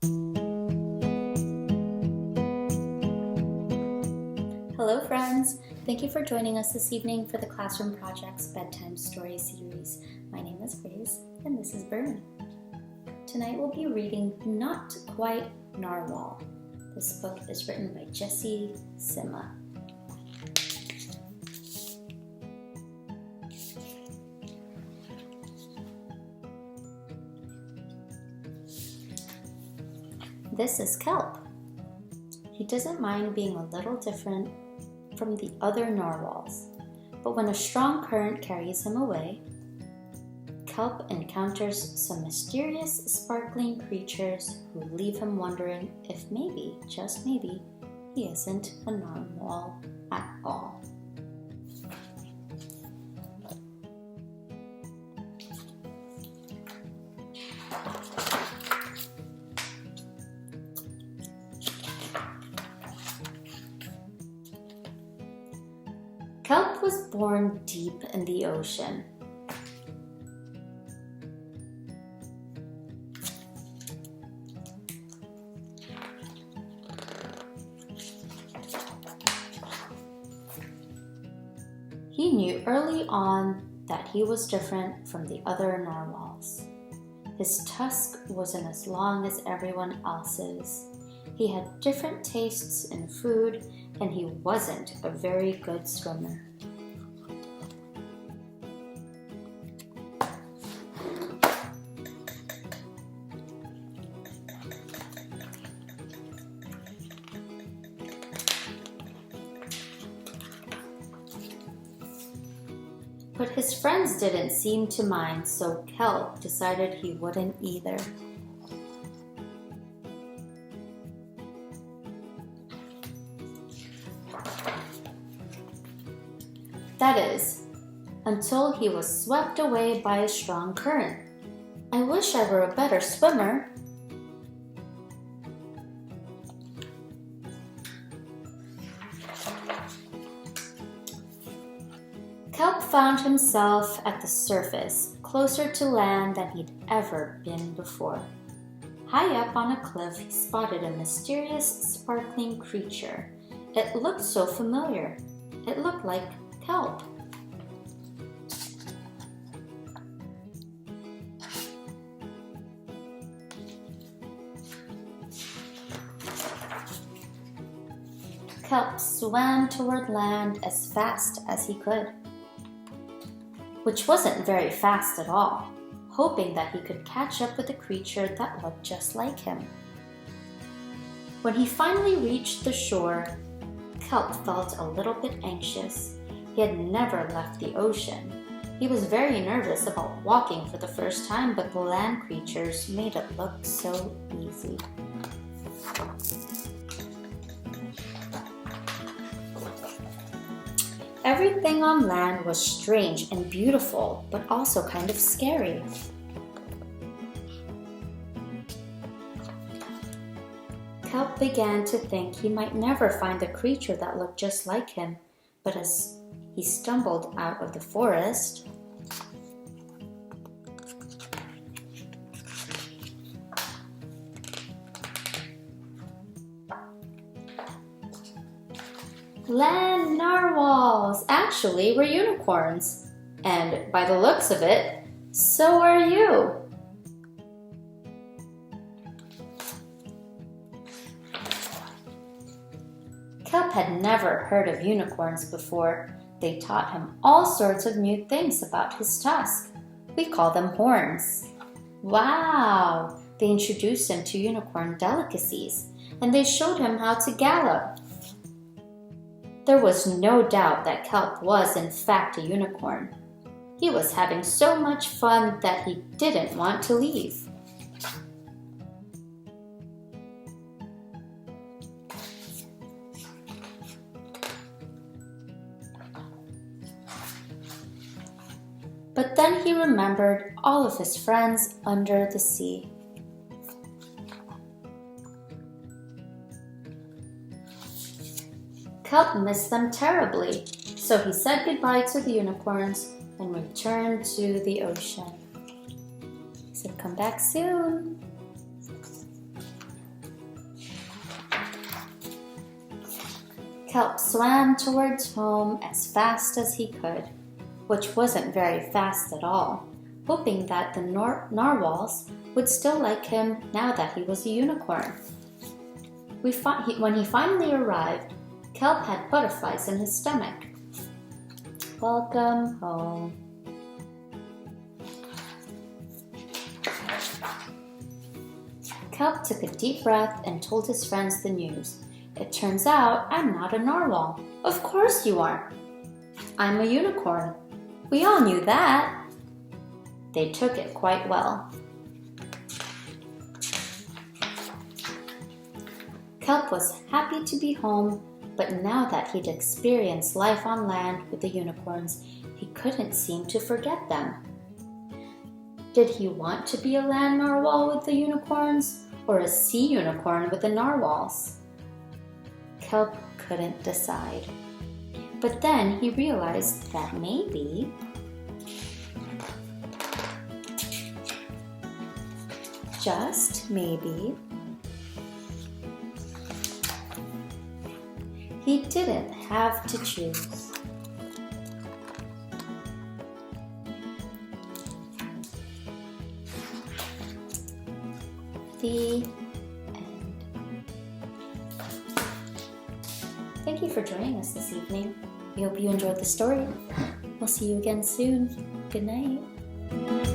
Hello friends! Thank you for joining us this evening for the Classroom Project's Bedtime Story Series. My name is Grace and this is Bern. Tonight we'll be reading Not Quite Narwhal. This book is written by Jessie, Simma. This is Kelp. He doesn't mind being a little different from the other narwhals, but when a strong current carries him away, Kelp encounters some mysterious, sparkling creatures who leave him wondering if maybe, just maybe, he isn't a narwhal at all. Kelp was born deep in the ocean. He knew early on that he was different from the other narwhals. His tusk wasn't as long as everyone else's. He had different tastes in food, and he wasn't a very good swimmer. But his friends didn't seem to mind, so Kelp decided he wouldn't either. That is, until he was swept away by a strong current. I wish I were a better swimmer. Kelp found himself at the surface, closer to land than he'd ever been before. High up on a cliff, he spotted a mysterious, sparkling creature. It looked so familiar. It looked like Kelp. Kelp swam toward land as fast as he could, which wasn't very fast at all, hoping that he could catch up with a creature that looked just like him. When he finally reached the shore, Kelp felt a little bit anxious. He had never left the ocean. He was very nervous about walking for the first time, but the land creatures made it look so easy. Everything on land was strange and beautiful, but also kind of scary. Kelp began to think he might never find a creature that looked just like him, but as he stumbled out of the forest, land narwhals actually were unicorns. And by the looks of it, so are you. Kelp had never heard of unicorns before. They taught him all sorts of new things about his tusk. We call them horns. Wow! They introduced him to unicorn delicacies, and they showed him how to gallop. There was no doubt that Kelp was in fact a unicorn. He was having so much fun that he didn't want to leave. But then he remembered all of his friends under the sea. Kelp missed them terribly, so he said goodbye to the unicorns and returned to the ocean. He said, "Come back soon." Kelp swam towards home as fast as he could, which wasn't very fast at all, hoping that the narwhals would still like him now that he was a unicorn. When he finally arrived, Kelp had butterflies in his stomach. Welcome home. Kelp took a deep breath and told his friends the news. It turns out I'm not a narwhal. Of course you aren't. I'm a unicorn. We all knew that. They took it quite well. Kelp was happy to be home, but now that he'd experienced life on land with the unicorns, he couldn't seem to forget them. Did he want to be a land narwhal with the unicorns or a sea unicorn with the narwhals? Kelp couldn't decide. But then he realized that maybe just maybe he didn't have to choose. The end. Thank you for joining us this evening. We hope you enjoyed the story. We'll see you again soon. Good night.